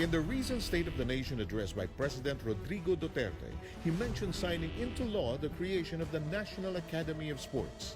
In the recent State of the Nation address by President Rodrigo Duterte, he mentioned signing into law the creation of the National Academy of Sports.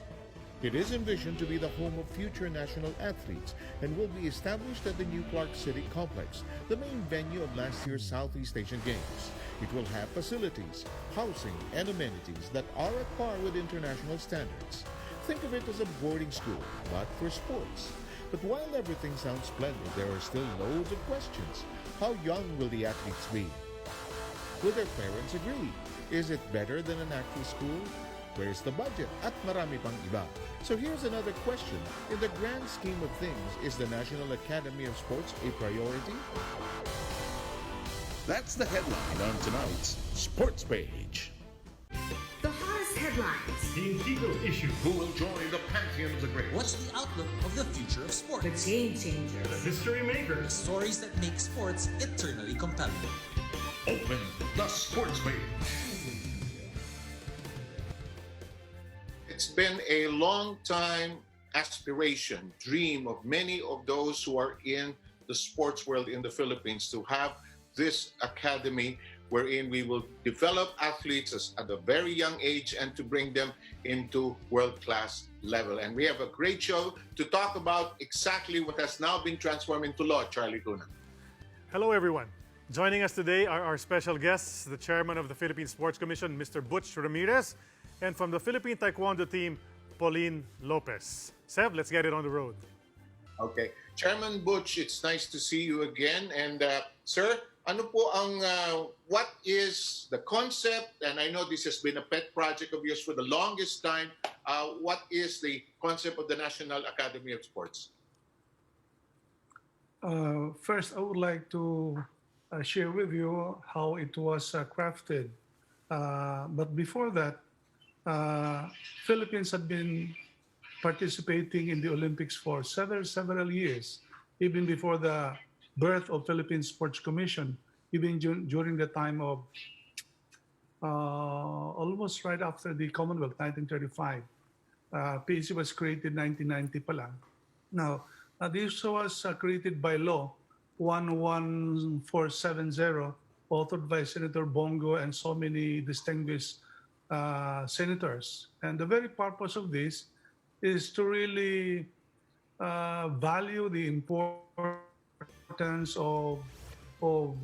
It is envisioned to be the home of future national athletes and will be established at the new Clark City Complex, the main venue of last year's Southeast Asian Games. It will have facilities, housing, and amenities that are at par with international standards. Think of it as a boarding school, but for sports. But while everything sounds splendid, there are still loads of questions. How young will the athletes be? Will their parents agree? Is it better than an actual school? Where's the budget? At marami pang iba. So here's another question. In the grand scheme of things, is the National Academy of Sports a priority? That's the headline on tonight's Sports Page. The hottest headlines. The Untitled issue. Who will join the pantheon of the great? What's the outlook of the future of sports? The game changers. The history makers. Stories that make sports eternally compelling. Open the Sports Page. It's been a long time aspiration, dream of many of those who are in the sports world in the Philippines to have this academy wherein we will develop athletes at a very young age and to bring them into world-class level. And we have a great show to talk about exactly what has now been transformed into law. Charlie Cuna. Hello, everyone. Joining us today are our special guests, the chairman of the Philippine Sports Commission, Mr. Butch Ramirez, and from the Philippine Taekwondo Team, Pauline Lopez. Sev, let's get it on the road. Okay. Chairman Butch, it's nice to see you again. And sir, ano po ang, what is the concept? And I know this has been a pet project of yours for the longest time. What is the concept of the National Academy of Sports? First, I would like to share with you how it was crafted. But before that, Philippines had been participating in the Olympics for several years, even before the birth of Philippine Sports Commission, even during the time of almost right after the Commonwealth, 1935. PSC was created 1990 pa lang. Now, this was created by law 11470, authored by Senator Bongo and so many distinguished senators. And the very purpose of this is to really value the importance of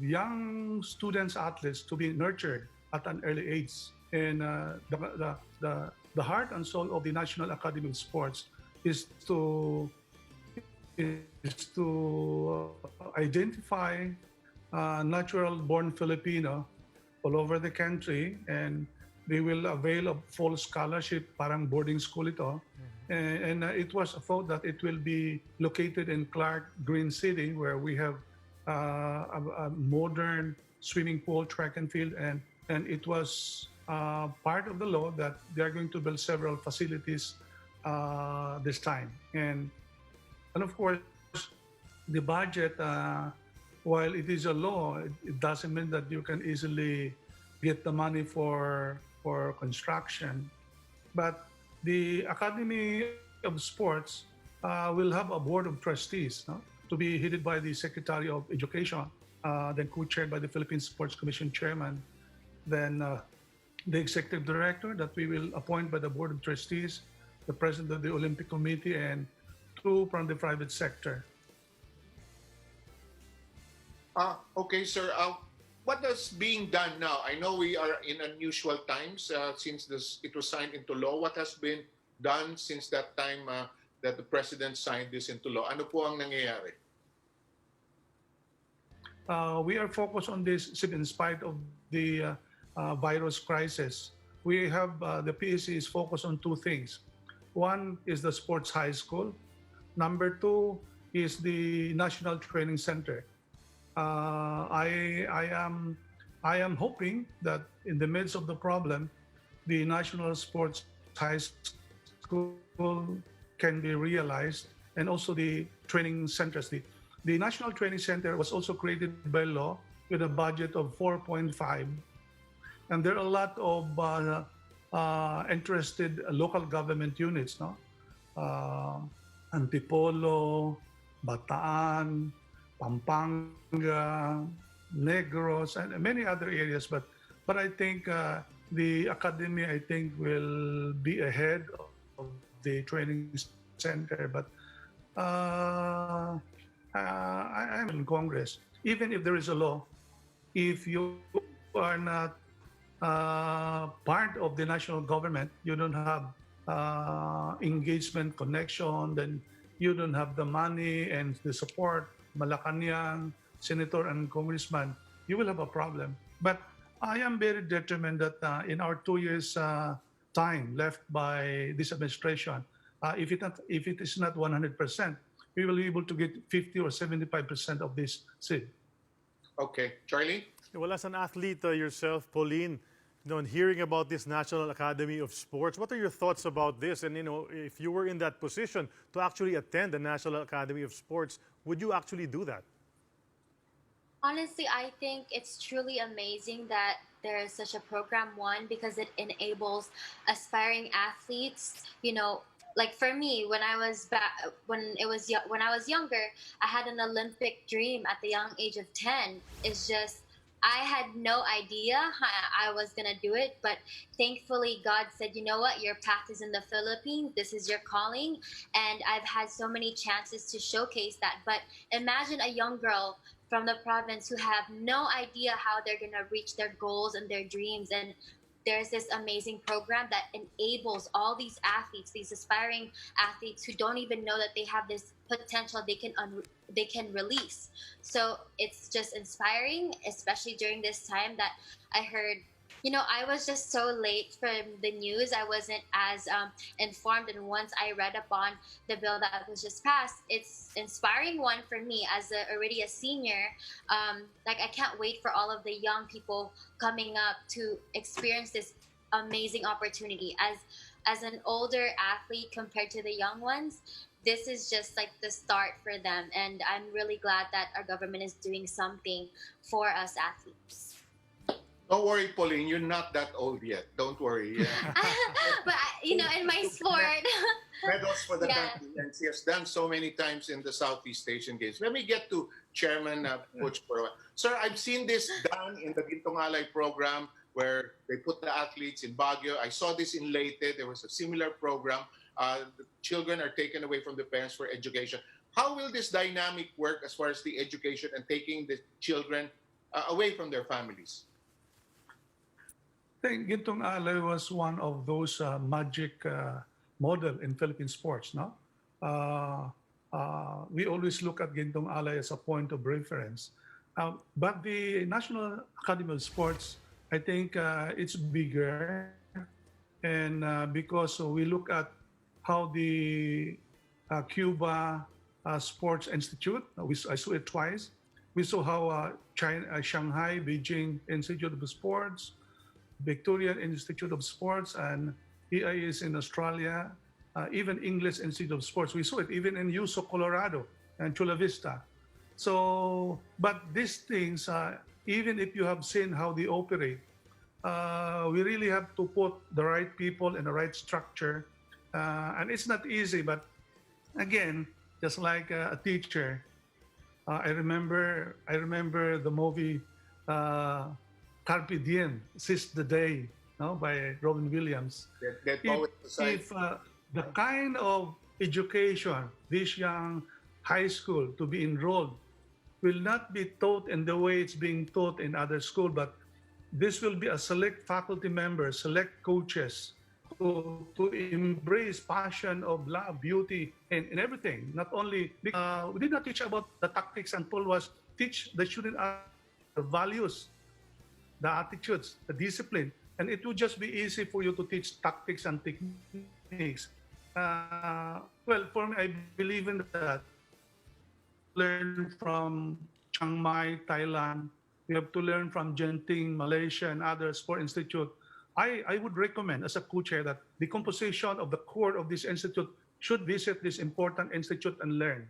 young students, athletes to be nurtured at an early age. And the heart and soul of the National Academy of Sports is to identify natural-born Filipino all over the country, and they will avail of full scholarship, parang boarding school ito. And it was a thought that it will be located in Clark Green City, where we have a modern swimming pool, track and field, and it was part of the law that they are going to build several facilities this time. And of course, the budget, while it is a law, it doesn't mean that you can easily get the money for construction. But the Academy of Sports will have a board of trustees, no? To be headed by the Secretary of Education, then co-chaired by the Philippine Sports Commission chairman, then the executive director that we will appoint by the board of trustees, the president of the Olympic Committee, and two from the private sector. Okay, sir. What is being done now? I know we are in unusual times since it was signed into law. What has been done since that time that the president signed this into law? Ano po ang nangyayari? We are focused on this in spite of the virus crisis. We have the PSC is focused on two things. One is the sports high school. Number two is the National Training Center. I am hoping that in the midst of the problem, the National Sports High School can be realized, and also the training centers. The National Training Center was also created by law with a budget of 4.5, and there are a lot of interested local government units, no? Antipolo, Bataan, Pampanga, Negros, and many other areas. But I think the academy, I think, will be ahead of the training center. But I'm in Congress. Even if there is a law, if you are not part of the national government, you don't have engagement connection, then you don't have the money and the support, Malacanang, senator and congressman, you will have a problem. But I am very determined that in our 2 years time left by this administration, if it is not 100%, we will be able to get 50 or 75% of this seat. Okay, Charlie? Well, as an athlete yourself, Pauline, and hearing about this National Academy of Sports, what are your thoughts about this? And if you were in that position to actually attend the National Academy of Sports, would you actually do that? Honestly, I think it's truly amazing that there is such a program, one, because it enables aspiring athletes. Like for me, when I was younger, I had an Olympic dream at the young age of 10. It's just I had no idea how I was gonna do it, but thankfully God said, you know what, your path is in the Philippines. This is your calling, and I've had so many chances to showcase that. But imagine a young girl from the province who have no idea how they're gonna reach their goals and their dreams, and there's this amazing program that enables all these athletes, these aspiring athletes who don't even know that they have this potential they can release. So it's just inspiring, especially during this time that I heard. I was just so late from the news. I wasn't as informed. And once I read upon the bill that was just passed, it's inspiring one for me as already a senior. Like I can't wait for all of the young people coming up to experience this amazing opportunity. As an older athlete compared to the young ones, this is just like the start for them. And I'm really glad that our government is doing something for us athletes. Don't worry, Pauline, you're not that old yet. Don't worry. Yeah. But in my sport. Medals for the Yeah. country, and she has done so many times in the Southeast Asian Games. Let me get to Chairman Butch for a while. Sir, I've seen this done in the Gintong Alay program where they put the athletes in Baguio. I saw this in Leyte. There was a similar program. The children are taken away from the parents for education. How will this dynamic work as far as the education and taking the children away from their families? I think Gintong Alay was one of those magic model in Philippine sports. No, we always look at Gintong Alay as a point of reference. But the National Academy of Sports, I think it's bigger, and because we look at how the Cuba Sports Institute, I saw it twice. We saw how Shanghai, Beijing Institute of Sports, Victorian Institute of Sports, and EIS in Australia, even English Institute of Sports. We saw it even in Yuso, Colorado, and Chula Vista. So, but these things, even if you have seen how they operate, we really have to put the right people in the right structure. And it's not easy, but again, just like a teacher, I remember the movie Carpe Diem, Seize the Day, no, by Robin Williams. If the kind of education this young high school to be enrolled will not be taught in the way it's being taught in other schools, but this will be a select faculty members, select coaches to embrace passion of love, beauty, and everything. Not only, we did not teach about the tactics, and Paul was teach the student the values, the attitudes, the discipline, and it would just be easy for you to teach tactics and techniques. Well, for me, I believe in that. Learn from Chiang Mai, Thailand. We have to learn from Genting, Malaysia, and other sport institute. I would recommend as a co-chair that the composition of the core of this institute should visit this important institute and learn.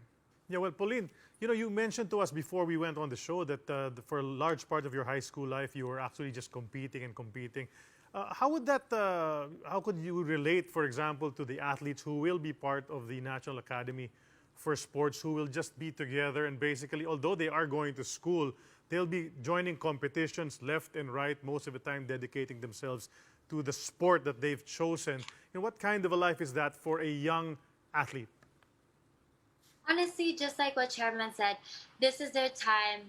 Yeah, well, Pauline, you mentioned to us before we went on the show that for a large part of your high school life, you were actually just competing and competing. How could you relate, for example, to the athletes who will be part of the National Academy for sports who will just be together and basically, although they are going to school, they'll be joining competitions left and right, most of the time dedicating themselves to the sport that they've chosen. And what kind of a life is that for a young athlete? Honestly, just like what Chairman said, this is their time.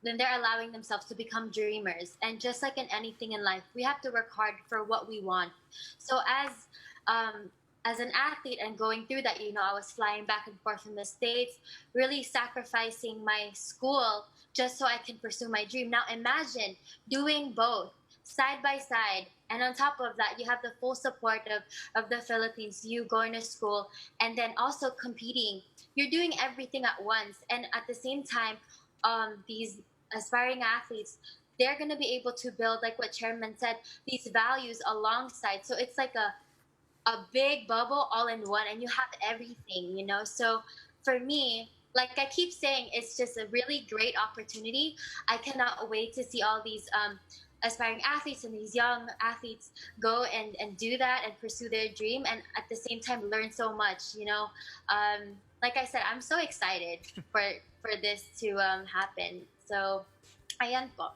Then they're allowing themselves to become dreamers. And just like in anything in life, we have to work hard for what we want. So as an athlete and going through that, I was flying back and forth from the States, really sacrificing my school just so I can pursue my dream. Now imagine doing both side by side. And on top of that, you have the full support of the Philippines, you going to school, and then also competing. You're doing everything at once. And at the same time, these aspiring athletes, they're going to be able to build, like what Chairman said, these values alongside. So it's like a big bubble all in one, and you have everything, So for me, like I keep saying, it's just a really great opportunity. I cannot wait to see all these aspiring athletes and these young athletes go and do that and pursue their dream, and at the same time learn so much. Like I said, I'm so excited for this to happen. So, ayan po.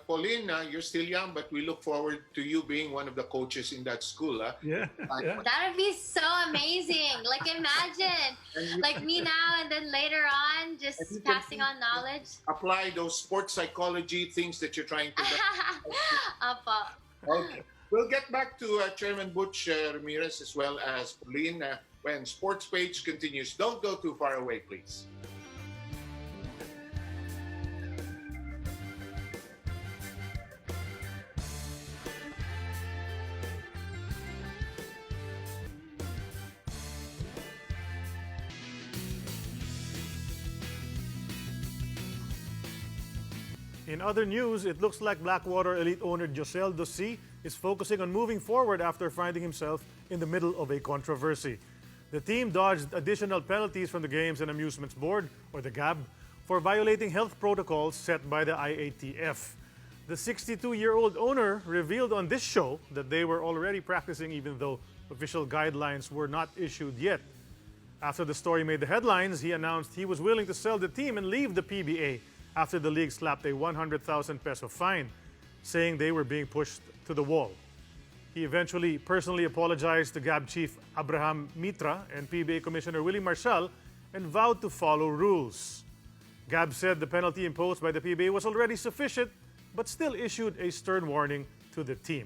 Pauline, you're still young, but we look forward to you being one of the coaches in that school. Yeah. Yeah. That would be so amazing. Like imagine, like me now, and then later on, just passing on knowledge. Apply those sports psychology things that you're trying to do. Apo. Okay. We'll get back to Chairman Butch Ramirez as well as Pauline when Sports Page continues. Don't go too far away, please. In other news, it looks like Blackwater Elite owner Josel Dossi is focusing on moving forward after finding himself in the middle of a controversy. The team dodged additional penalties from the Games and Amusements Board, or the GAB, for violating health protocols set by the IATF. The 62-year-old owner revealed on this show that they were already practicing even though official guidelines were not issued yet. After the story made the headlines, he announced he was willing to sell the team and leave the PBA after the league slapped a 100,000 peso fine, saying they were being pushed to the wall. He eventually personally apologized to GAB chief Abraham Mitra and PBA Commissioner Willie Marshall and vowed to follow rules. GAB said the penalty imposed by the PBA was already sufficient, but still issued a stern warning to the team.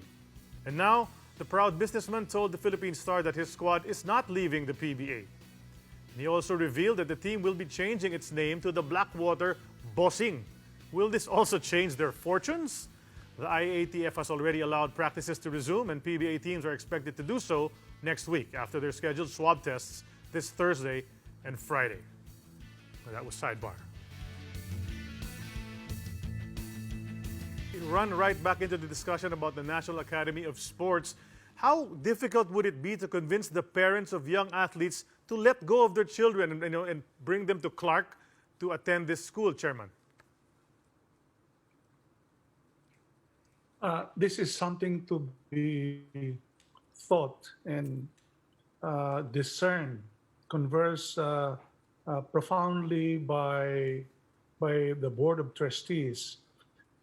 And now, the proud businessman told the Philippine Star that his squad is not leaving the PBA. He also revealed that the team will be changing its name to the Blackwater Bossing. Will this also change their fortunes? The IATF has already allowed practices to resume, and PBA teams are expected to do so next week after their scheduled swab tests this Thursday and Friday. And that was sidebar. We run right back into the discussion about the National Academy of Sports. How difficult would it be to convince the parents of young athletes to let go of their children and bring them to Clark to attend this school, Chairman? This is something to be thought and discerned, conversed profoundly by the Board of Trustees.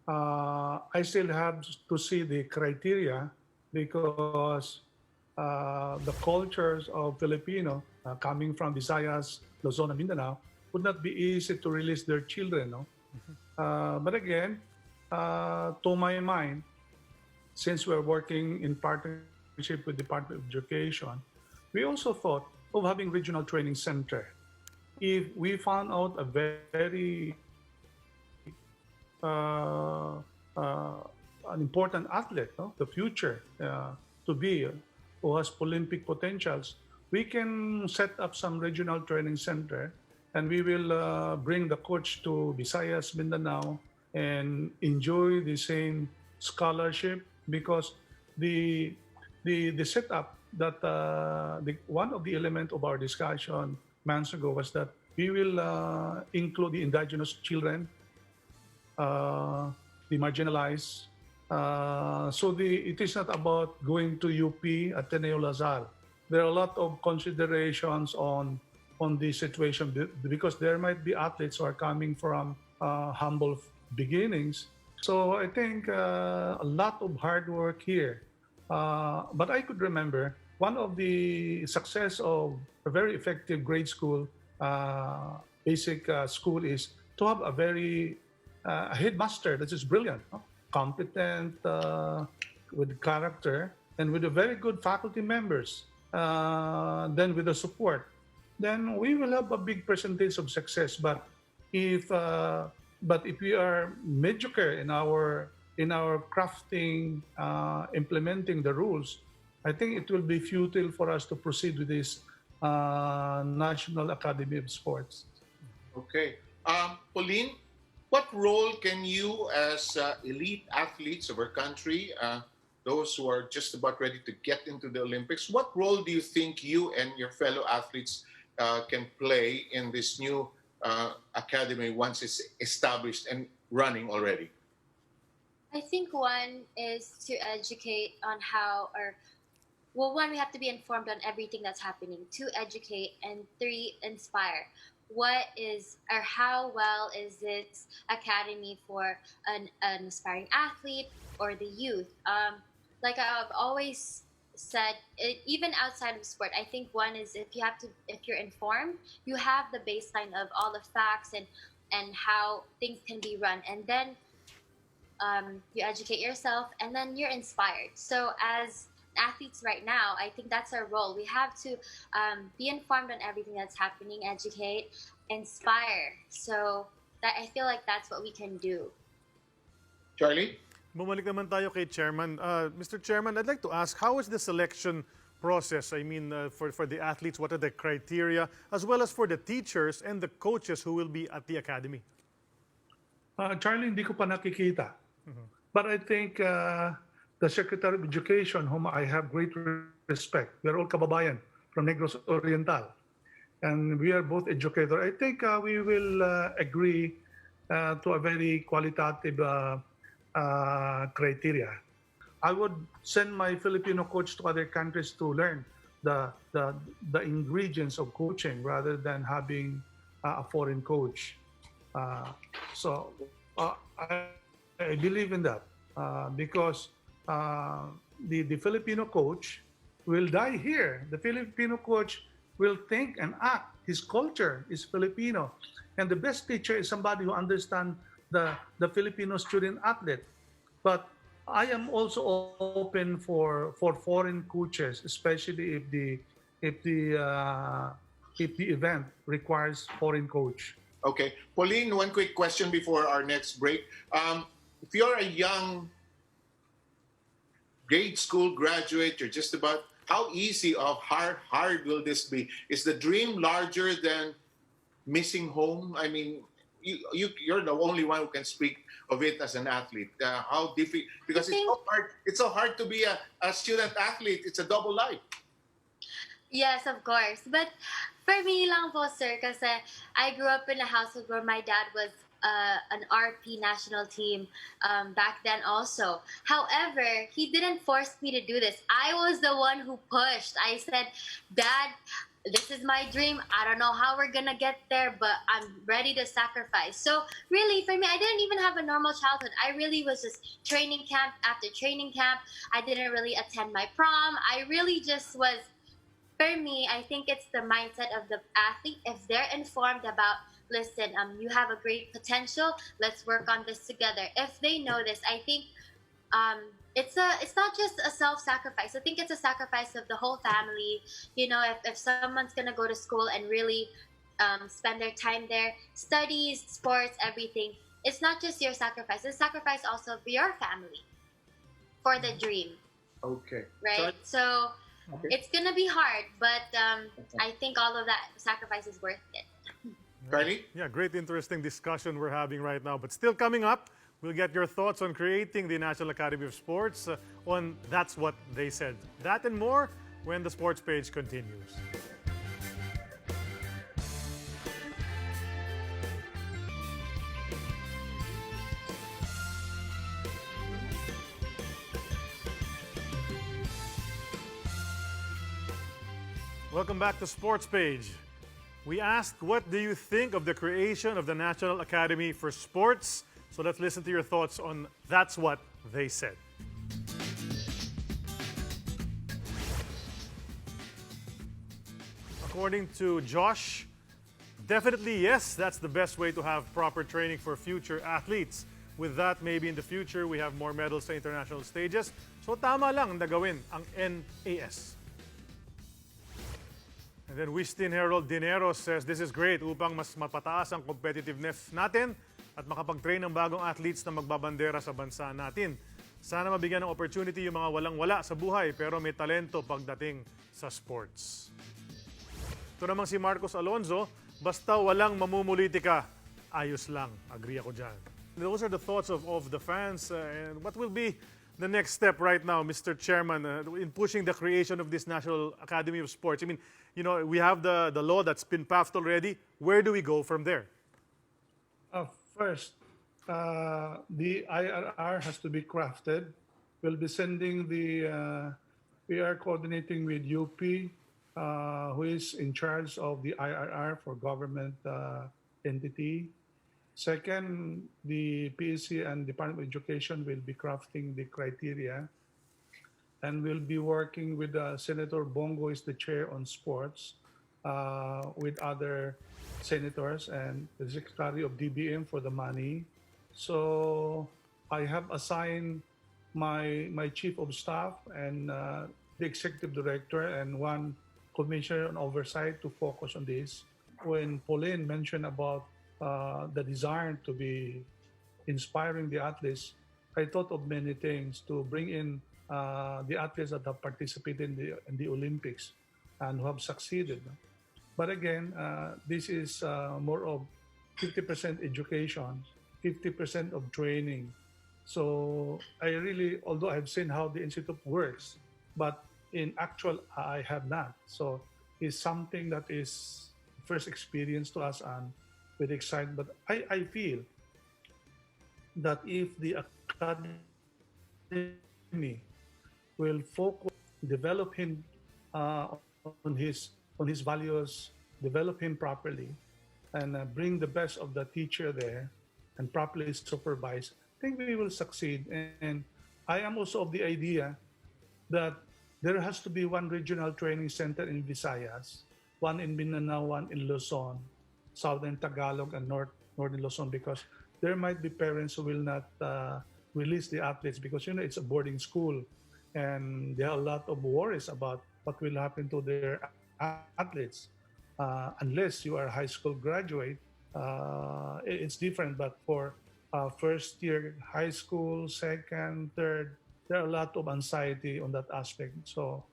I still have to see the criteria because the cultures of Filipino coming from Visayas, Luzon, and Mindanao would not be easy to release their children. No? But again, to my mind, since we're working in partnership with the Department of Education, we also thought of having regional training center. If we found out a very an important athlete, no? The future to be, who has Olympic potentials, we can set up some regional training center, and we will bring the coach to Visayas, Mindanao, and enjoy the same scholarship, because the setup that one of the elements of our discussion months ago was that we will include the indigenous children, the marginalized. So it is not about going to UP, Ateneo Lazar. There are a lot of considerations on on this situation because there might be athletes who are coming from humble beginnings. So I think a lot of hard work here. But I could remember one of the success of a very effective grade school, basic school is to have a very headmaster that is brilliant, no? Competent, with character, and with a very good faculty members. Then with the support, then we will have a big percentage of success. But if we are mediocre in our crafting, implementing the rules, I think it will be futile for us to proceed with this National Academy of Sports. Okay. Pauline, what role can you, as elite athletes of our country, those who are just about ready to get into the Olympics, what role do you think you and your fellow athletes can play in this new academy once it's established and running already? I think one is to educate on how, well, one, we have to be informed on everything that's happening. Two, educate, and three, inspire. What is, or how well is this academy for an aspiring athlete or the youth? Like I've always said, even outside of sport, I think one is if you're informed, you have the baseline of all the facts and how things can be run, and then you educate yourself, and then you're inspired. So as athletes right now, I think that's our role. We have to be informed on everything that's happening, educate, inspire. So that, I feel like that's what we can do. Charlie? Bumalik naman tayo kay Chairman. Mr. Chairman, I'd like to ask, how is the selection process? I mean, for the athletes, what are the criteria, as well as for the teachers and the coaches who will be at the academy? Charlie, hindi ko pa nakikita. But I think the Secretary of Education, whom I have great respect, we're all kababayan from Negros Oriental, and we are both educators. I think we will agree to a very qualitative criteria. I would send my Filipino coach to other countries to learn the ingredients of coaching rather than having a foreign coach. So I believe in that because the Filipino coach will die here. The Filipino coach will think and act. His culture is Filipino. And the best teacher is somebody who understands the Filipino student athlete. But I am also open for foreign coaches, especially if the event requires foreign coach. Okay. Pauline, one quick question before our next break. If you're a young grade school graduate, you're just about, how easy or hard will this be? Is the dream larger than missing home? I mean, you're the only one who can speak of it as an athlete. How difficult? Because it's so hard. It's so hard to be a student athlete. It's a double life. Yes, of course. But for me lang po, sir, kasi I grew up in a household where my dad was an RP national team back then also. However, he didn't force me to do this. I was the one who pushed. I said, Dad, this is my dream. I don't know how we're gonna get there, but I'm ready to sacrifice. So really, for me, I didn't even have a normal childhood. I really was just training camp after training camp. I didn't really attend my prom. I really just was, for me, I think it's the mindset of the athlete. If they're informed about, listen, you have a great potential, let's work on this together. If they know this, I think it's not just a self-sacrifice. I think it's a sacrifice of the whole family. You know, if someone's gonna go to school and really spend their time there, studies, sports, everything, it's not just your sacrifice. It's sacrifice also for your family, for the dream. Okay. Right? So it's gonna be hard, but I think all of that sacrifice is worth it. Carly? Yeah, great, interesting discussion we're having right now. But still coming up, we'll get your thoughts on creating the National Academy of Sports on That's What They Said. That and more when the sports page continues. Welcome back to Sports Page. We asked, what do you think of the creation of the National Academy for Sports? So let's listen to your thoughts on That's What They Said. According to Josh, definitely yes, that's the best way to have proper training for future athletes. With that, maybe in the future, we have more medals sa international stages. So tama lang na gawin ang NAS. And then Wistin Harold Dinero says, this is great upang mas mapataas ang competitiveness natin at makapag-train ng bagong athletes na magbabandera sa bansa natin. Sana mabigyan ng opportunity yung mga walang-wala sa buhay pero may talento pagdating sa sports. Ito namang si Marcos Alonzo, basta walang mamumulitika, ayos lang. Agree ako dyan. Those are the thoughts of the fans. And what will be the next step right now, Mr. Chairman, in pushing the creation of this National Academy of Sports? I mean, you know, we have the law that's been passed already. Where do we go from there? First, the IRR has to be crafted. We'll be sending we are coordinating with UP, who is in charge of the IRR for government entity. Second, the PSC and Department of Education will be crafting the criteria, and we'll be working with Senator Bongo, is the chair on sports, with other senators and the Secretary of DBM for the money. So I have assigned my chief of staff and the executive director and one commissioner on oversight to focus on this. When Pauline mentioned about the desire to be inspiring the athletes, I thought of many things to bring in the athletes that have participated in the Olympics and who have succeeded. But again, this is more of 50% education, 50% of training. So I really, although I've seen how the institute works, but in actual, I have not. So it's something that is first experience to us and with excitement. But I feel that if the academy will focus, develop him on his values, develop him properly, and bring the best of the teacher there and properly supervise, I think we will succeed. And I am also of the idea that there has to be one regional training center in Visayas, one in Mindanao, one in Luzon, Southern Tagalog, and Northern Luzon, because there might be parents who will not release the athletes because, you know, it's a boarding school and there are a lot of worries about what will happen to their athletes. Unless you are a high school graduate, it's different. But for first year high school, second, third, there are a lot of anxiety on that aspect. So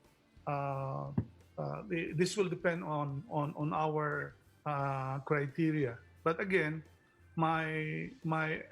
this will depend on our criteria. But again, my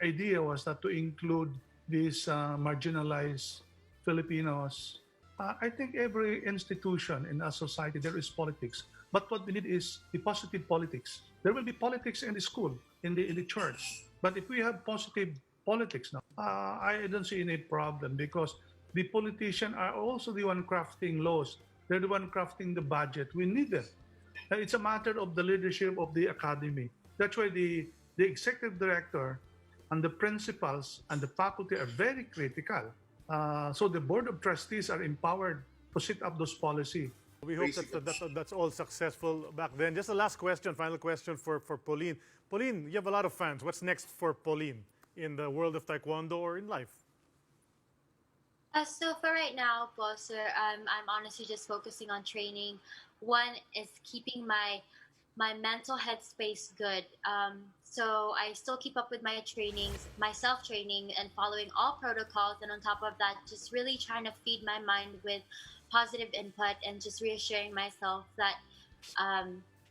idea was that to include these marginalized Filipinos. I think every institution in our society, there is politics. But what we need is the positive politics. There will be politics in the school, in the church. But if we have positive politics now, I don't see any problem, because the politicians are also the one crafting laws. They're the one crafting the budget. We need them. It's a matter of the leadership of the academy. That's why the executive director and the principals and the faculty are very critical. So the board of trustees are empowered to set up those policy. We hope that's all successful back then. Just a last question, final question for Pauline. Pauline, you have a lot of fans. What's next for Pauline in the world of Taekwondo or in life? So for right now, po, sir, I'm honestly just focusing on training. One is keeping my mental headspace good. So I still keep up with my trainings, my self-training, and following all protocols. And on top of that, just really trying to feed my mind with positive input and just reassuring myself that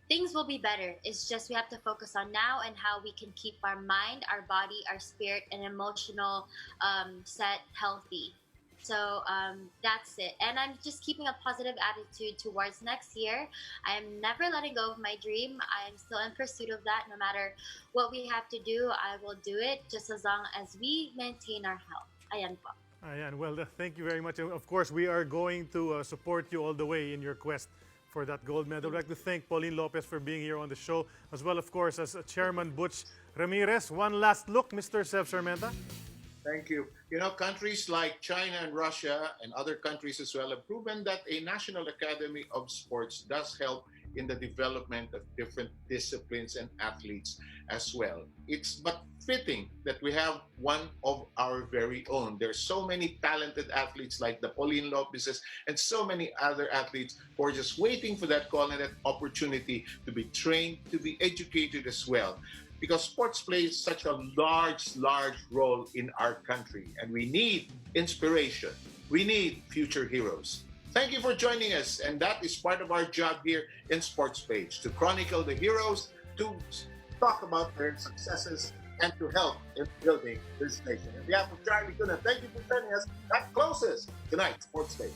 things will be better. It's just we have to focus on now and how we can keep our mind, our body, our spirit, and emotional set healthy. So that's it. And I'm just keeping a positive attitude towards next year. I am never letting go of my dream. I am still in pursuit of that. No matter what we have to do, I will do it just as long as we maintain our health. Ayan po. Ayan, well, thank you very much. Of course, we are going to support you all the way in your quest for that gold medal. I'd like to thank Pauline Lopez for being here on the show, as well, of course, as Chairman Butch Ramirez. One last look, Mr. Sev Sarmenta. Thank you. You know, countries like China and Russia and other countries as well have proven that a National Academy of Sports does help in the development of different disciplines and athletes as well. It's but fitting that we have one of our very own. There's so many talented athletes like the Pauline Lopez's and so many other athletes who are just waiting for that call and that opportunity to be trained, to be educated as well. Because sports plays such a large role in our country, and we need inspiration. We need future heroes. Thank you for joining us, and that is part of our job here in Sports Page, to chronicle the heroes, to talk about their successes, and to help in building this nation. On behalf of Charlie Cuna, thank you for joining us. That closes tonight's Sports Page.